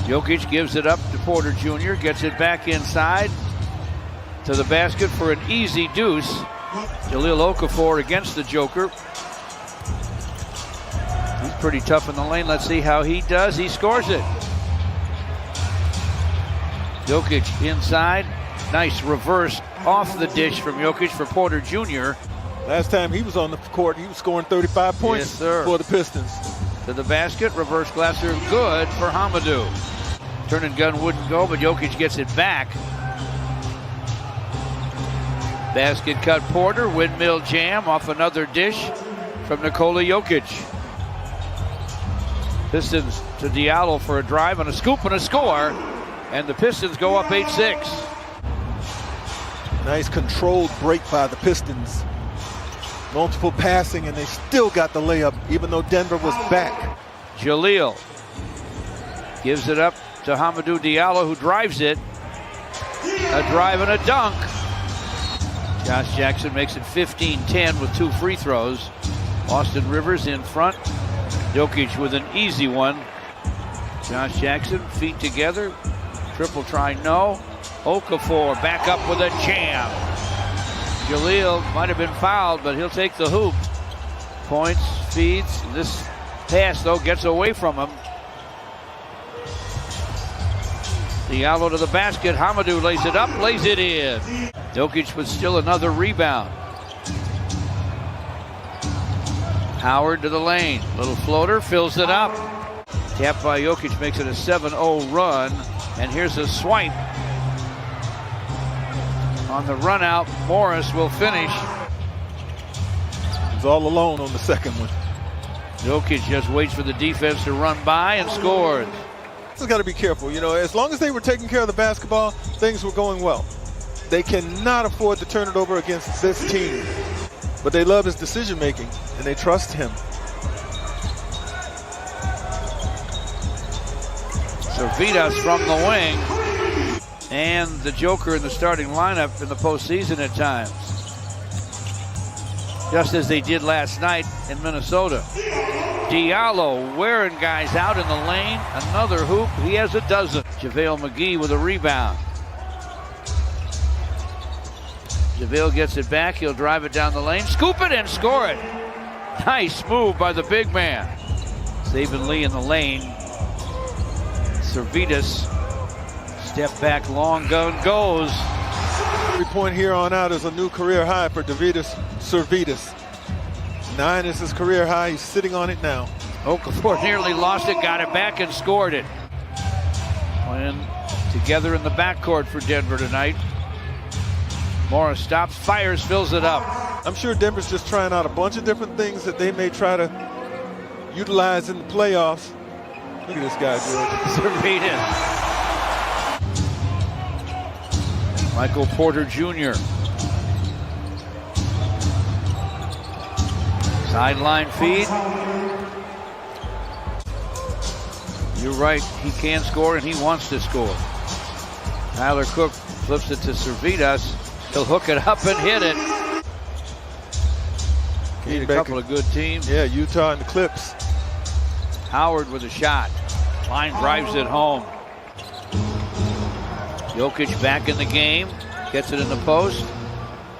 Jokic gives it up to Porter Jr., gets it back inside to the basket for an easy deuce. Jahlil Okafor against the Joker. He's pretty tough in the lane. Let's see how he does. He scores it. Jokic inside. Nice reverse off the dish from Jokic for Porter Jr. Last time he was on the court, he was scoring 35 points for the Pistons. To the basket, reverse glasser, good for Hamidou. Turn and gun wouldn't go, but Jokic gets it back. Basket cut Porter, windmill jam off another dish from Nikola Jokic. Pistons to Diallo for a drive and a scoop and a score, and the Pistons go up 8-6. Nice controlled break by the Pistons. Multiple passing, and they still got the layup, even though Denver was back. Jahlil gives it up to Hamidou Diallo, who drives it. A drive and a dunk. Josh Jackson makes it 15-10 with 2 free throws. Austin Rivers in front. Jokic with an easy one. Josh Jackson, feet together. Triple try, no. Okafor back up with a jam. Jahlil might have been fouled, but he'll take the hoop. Points, feeds. This pass, though, gets away from him. Diallo to the basket. Hamidou lays it up, lays it in. Jokic with still another rebound. Howard to the lane. Little floater, fills it up. Tapped by Jokic makes it a 7-0 run. And here's a swipe. On the run out, Morris will finish. He's all alone on the second one. Jokic just waits for the defense to run by and scores. Just got to be careful. You know, as long as they were taking care of the basketball, things were going well. They cannot afford to turn it over against this team. But they love his decision making, and they trust him. Servitas from the wing. And the Joker in the starting lineup in the postseason at times. Just as they did last night in Minnesota. Diallo wearing guys out in the lane. Another hoop. He has a dozen. JaVale McGee with a rebound. JaVale gets it back. He'll drive it down the lane. Scoop it and score it. Nice move by the big man. Saban Lee in the lane. Servitas. Step back, long gun goes. Every point here on out is a new career high for Davidas Servitas. 9 is his career high. He's sitting on it now. Okafor nearly lost it, got it back and scored it. Playing together in the backcourt for Denver tonight. Morris stops, fires, fills it up. I'm sure Denver's just trying out a bunch of different things that they may try to utilize in the playoffs. Look at this guy, George. Servitas. Michael Porter Jr. Sideline feed. You're right, he can score and he wants to score. Tyler Cook flips it to Servitas. He'll hook it up and hit it. Need a couple of good teams. Yeah, Utah and the Clips. Howard with a shot. Line drives it home. Jokic back in the game. Gets it in the post.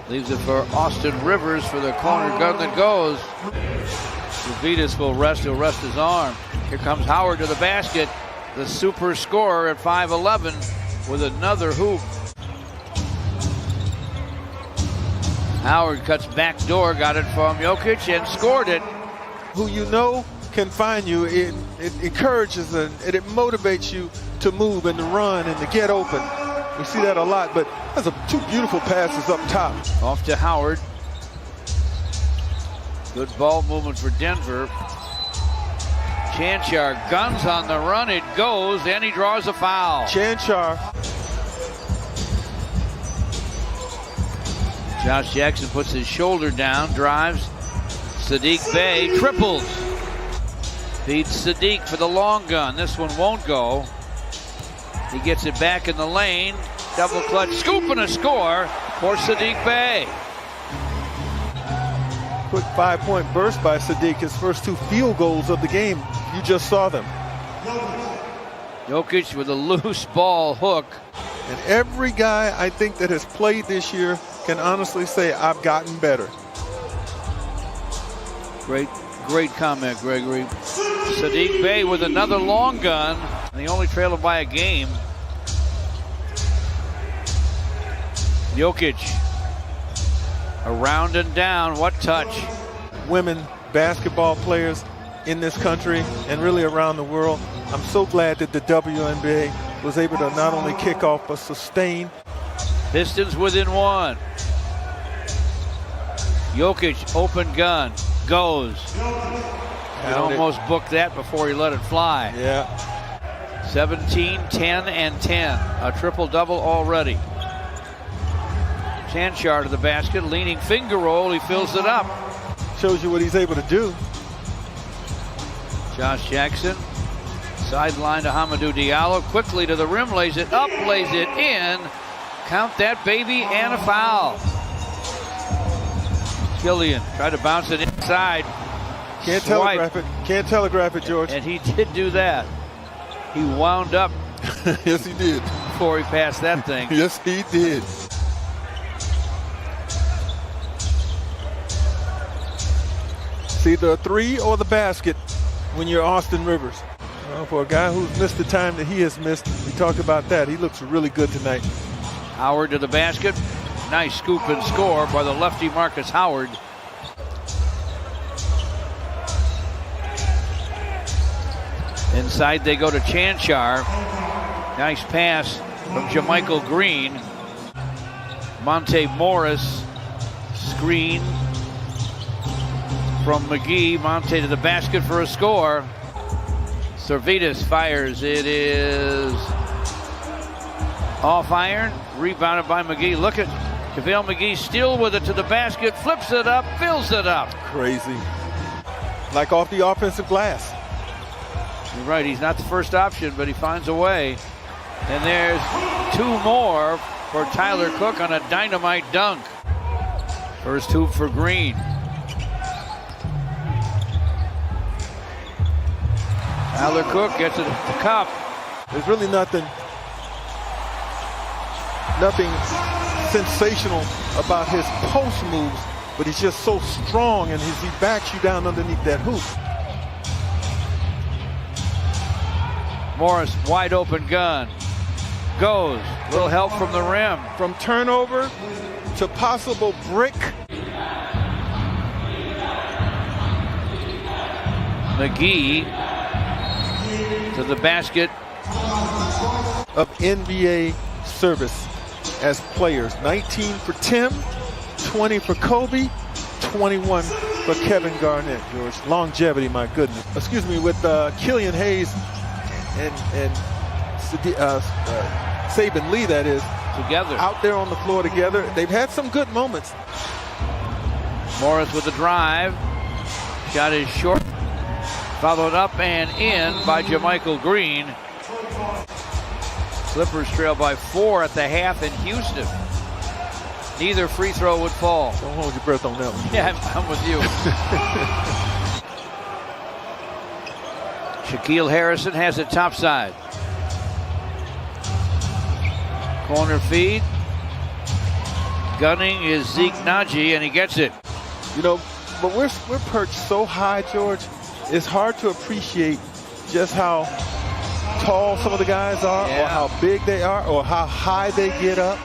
Leaves it for Austin Rivers for the corner gun that goes. Servitas will rest. He'll rest his arm. Here comes Howard to the basket. The super scorer at 5'11" with another hoop. Howard cuts back door. Got it from Jokic and scored it. Who you know can find you. It encourages and it motivates you to move and to run and to get open. We see that a lot, but that's two beautiful passes up top. Off to Howard. Good ball movement for Denver. Chanchar guns on the run. It goes, and he draws a foul. Chanchar. Josh Jackson puts his shoulder down, drives. Saddiq Bey triples. Feeds Saddiq for the long gun. This one won't go. He gets it back in the lane. Double clutch, scoop and a score for Saddiq Bey. Quick 5-point burst by Saddiq. His first 2 field goals of the game. You just saw them. Jokic with a loose ball hook. And every guy I think that has played this year can honestly say, I've gotten better. Great comment, Gregory. Sadiq Bey with another long gun. And they only trail him by a game. Jokic. Around and down. What touch? Women basketball players in this country and really around the world. I'm so glad that the WNBA was able to not only kick off but sustain. Pistons within one. Jokic, open gun, goes. He almost booked that before he let it fly. Yeah. 17, 10, and 10. A triple-double already. Chanchar to the basket, leaning finger roll. He fills it up. Shows you what he's able to do. Josh Jackson, sideline to Hamidou Diallo, quickly to the rim, lays it up, lays it in. Count that baby, and a foul. Killian tried to bounce it inside. Can't telegraph it. Can't telegraph it, George. And he did do that. He wound up. Yes, he did. Before he passed that thing. Yes, he did. It's either a three or the basket when you're Austin Rivers. Well, for a guy who's missed the time that he has missed, we talked about that. He looks really good tonight. Howard to the basket. Nice scoop and score by the lefty Marcus Howard. Inside they go to Chanchar. Nice pass from JaMychal Green. Monte Morris. Screen from McGee. Monte to the basket for a score. Servetus fires. It is off iron. Rebounded by McGee. Look at JaVale McGee still with it to the basket. Flips it up. Fills it up. Crazy. Like off the offensive glass. You're right. He's not the first option, but he finds a way. And there's two more for Tyler Cook on a dynamite dunk. First hoop for Green. Tyler Cook gets it at the cup. There's really nothing sensational about his post moves, but he's just so strong and he backs you down underneath that hoop. Morris, wide open gun. Goes. Little help from the rim. From turnover to possible brick. McGee to the basket. Of NBA service as players. 19 for Tim, 20 for Kobe, 21 for Kevin Garnett, George. Longevity, my goodness. Excuse me, with Killian Hayes and Saban Lee, that is. Together. Out there on the floor together. They've had some good moments. Morris with the drive. Shot is short. Followed up and in by JaMychal Green. Clippers trail by 4 at the half in Houston. Neither free throw would fall. Don't hold your breath on that one. Yeah, I'm with you. Shaquille Harrison has it topside. Corner feed. Gunning is Zeke Naji, and he gets it. You know, but we're perched so high, George. It's hard to appreciate just how tall some of the guys are, or how big they are, or how high they get up.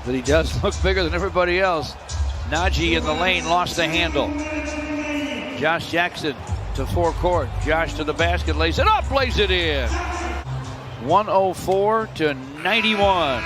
But he does look bigger than everybody else. Naji in the lane lost the handle. Josh Jackson to forecourt. Josh to the basket, lays it up, lays it in. 104 to 91.